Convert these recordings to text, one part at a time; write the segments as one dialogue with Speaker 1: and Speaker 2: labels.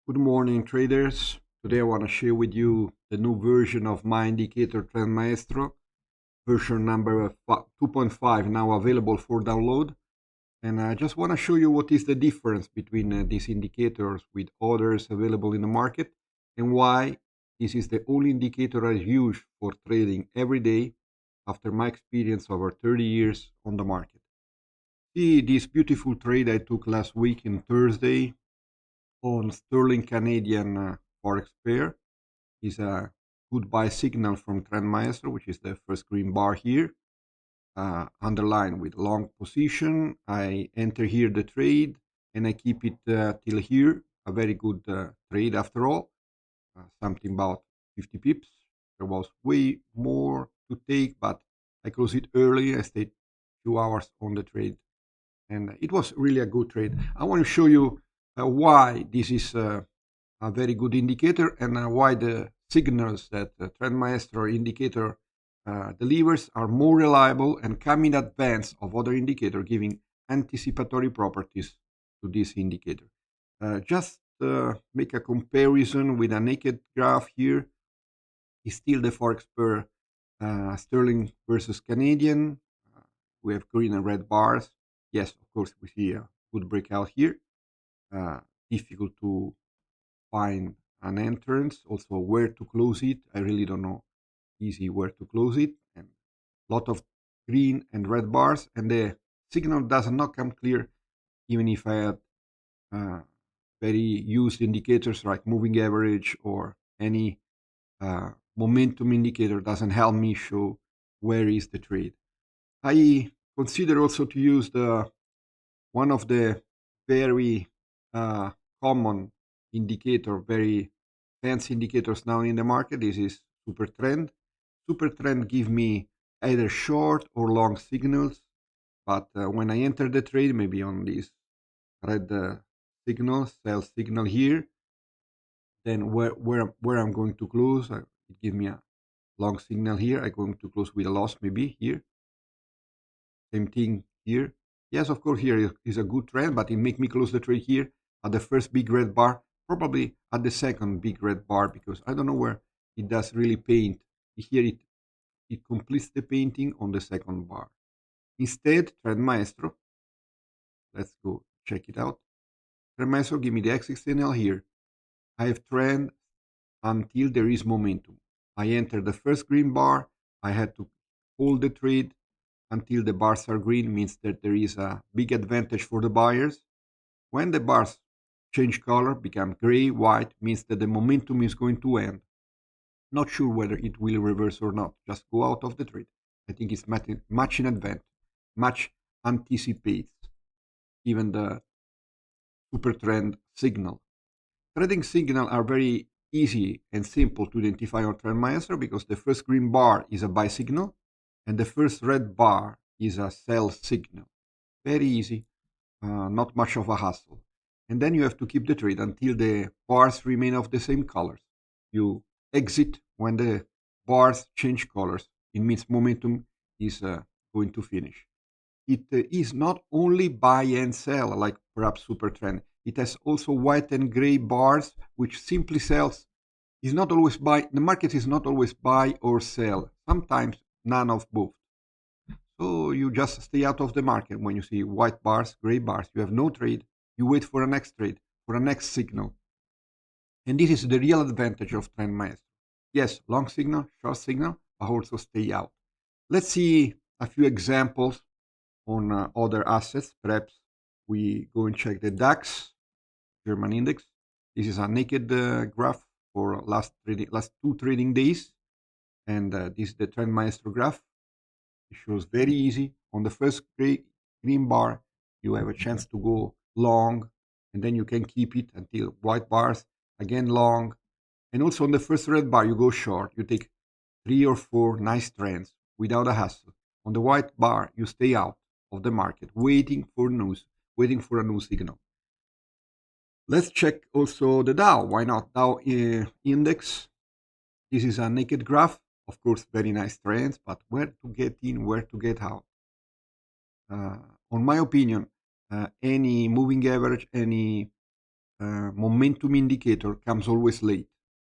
Speaker 1: Good morning, traders. Today I want to share with you the new version of my indicator TRENDMAESTRO, version number 2.5, now available for download. And I just want to show you what is the difference between these indicators with others available in the market and why this is the only indicator I use for trading every day after my experience over 30 years on the market. See this beautiful trade I took last week in Thursday on sterling Canadian Forex pair is a good buy signal from TRENDMAESTRO, which is the first green bar here, underlined with long position. I enter here the trade and I keep it till here. A very good trade after all, something about 50 pips. There was way more to take, but I closed it early. I stayed 2 hours on the trade and it was really a good trade. I want to show you why this is a very good indicator and why the signals that the TRENDMAESTRO indicator delivers are more reliable and come in advance of other indicator, giving anticipatory properties to this indicator. Just make a comparison with a naked graph here. Is still the Forex pair sterling versus Canadian. We have green and red bars. Yes, of course, we see a good breakout here. Difficult to find an entrance. Also, where to close it. I really don't know easy where to close it. And a lot of green and red bars. And the signal does not come clear, even if I had very used indicators like moving average or any momentum indicator doesn't help me show where is the trade. I consider also to use one of the very common indicator, very fancy indicators now in the market. This is super trend. Super trend give me either short or long signals, but when I enter the trade, maybe on this red signal, sell signal here, then where I'm going to close, it gives me a long signal here. I'm going to close with a loss maybe here. Same thing here. Yes, of course, here is a good trend, but it make me close the trade here at the first big red bar, probably at the second big red bar, because I don't know where it does really paint. Here it completes the painting on the second bar. Instead, TRENDMAESTRO, let's go check it out. TRENDMAESTRO give me the exit signal here. I have trend until there is momentum. I enter the first green bar. I had to hold the trade until the bars are green, means that there is a big advantage for the buyers. When the bars change color, become gray, white, means that the momentum is going to end. Not sure whether it will reverse or not. Just go out of the trade. I think it's much in advance, much anticipates even the super trend signal. Trading signals are very easy and simple to identify on TRENDMAESTRO because the first green bar is a buy signal and the first red bar is a sell signal. Very easy, not much of a hassle. And then you have to keep the trade until the bars remain of the same colors. You exit when the bars change colors. It means momentum is going to finish. It is not only buy and sell like perhaps super trend. It has also white and gray bars, which simply sells. Is not always buy. The market is not always buy or sell. Sometimes none of both. So you just stay out of the market when you see white bars, gray bars. You have no trade. You wait for a next trade, for a next signal. And this is the real advantage of TRENDMAESTRO. Yes, long signal, short signal, but also stay out. Let's see a few examples on other assets. Perhaps we go and check the DAX, German index. This is a naked graph for last two trading days. And this is the TRENDMAESTRO graph. It shows very easy. On the first green bar, you have a chance to go long, and then you can keep it until white bars, again long. And also on the first red bar, you go short. You take 3 or 4 nice trends without a hassle. On the white bar, you stay out of the market, waiting for news, waiting for a new signal. Let's check also the Dow. Why not? Dow index. This is a naked graph. Of course, very nice trends, but where to get in, where to get out? On my opinion, any moving average, any momentum indicator comes always late,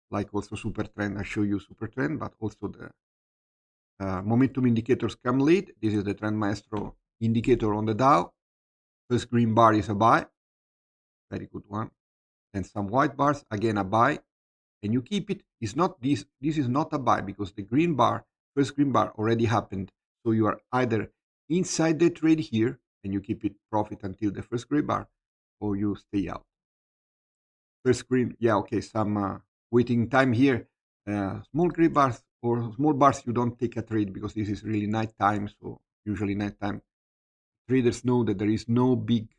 Speaker 1: like also super trend. I show you super trend, but also the momentum indicators come late. This is the Trend Maestro indicator on the Dow. First green bar is a buy, very good one. Then some white bars, again a buy, and you keep it. It's not this is not a buy because the green bar, first green bar already happened. So you are either inside the trade here and you keep it profit until the first green bar, or you stay out. First green, yeah, okay, some waiting time here. Small green bars or small bars, you don't take a trade because this is really night time. So usually night time traders know that there is no big,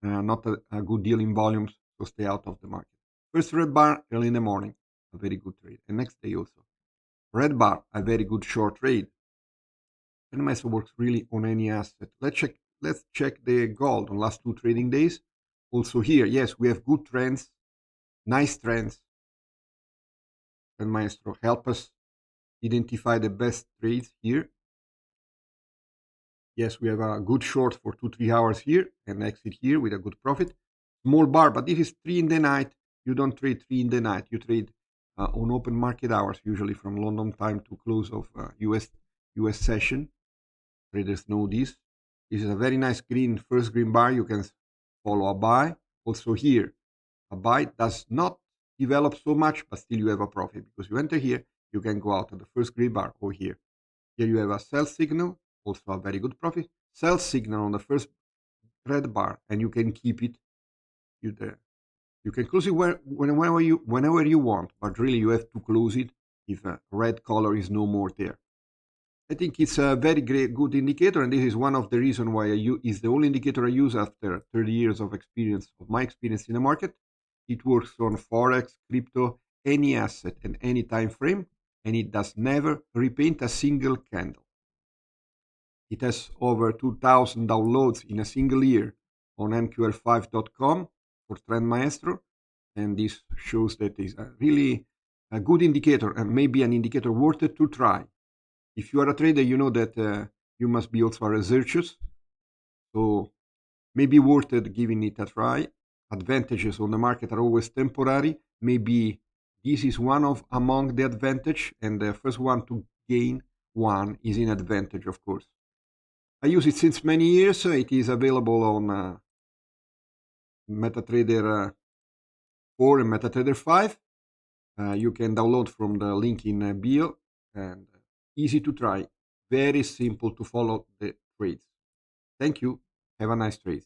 Speaker 1: not a good deal in volumes, so stay out of the market. First red bar early in the morning, a very good trade. And next day also. Red bar, a very good short trade. TRENDMAESTRO works really on any asset. Let's check the gold on last 2 trading days. Also here, yes, we have good trends, nice trends. TRENDMAESTRO help us identify the best trades here. Yes, we have a good short for 2-3 hours here and exit here with a good profit. Small bar, but this is 3 in the night. You don't trade 3 in the night. You trade on open market hours, usually from London time to close of US session. Traders know this. This is a very nice green, first green bar. You can follow a buy. Also here, a buy does not develop so much, but still you have a profit because you enter here, you can go out of the first green bar or here. Here you have a sell signal, also a very good profit. Sell signal on the first red bar, and you can keep it. You can close it whenever you want, but really you have to close it if a red color is no more there. I think it's a very good indicator, and this is one of the reasons why is the only indicator I use after 30 years of my experience in the market. It works on Forex, crypto, any asset and any time frame, and it does never repaint a single candle. It has over 2,000 downloads in a single year on mql5.com for TRENDMAESTRO, and this shows that it's really a good indicator and maybe an indicator worth it to try. If you are a trader, you know that you must be also a researcher, so maybe worth it giving it a try. Advantages on the market are always temporary. Maybe this is one of among the advantage, and the first one to gain one is in advantage, of course. I use it since many years. It is available on MetaTrader 4 and MetaTrader 5. You can download from the link in bio, and easy to try, very simple to follow the trades. Thank you. Have a nice trade.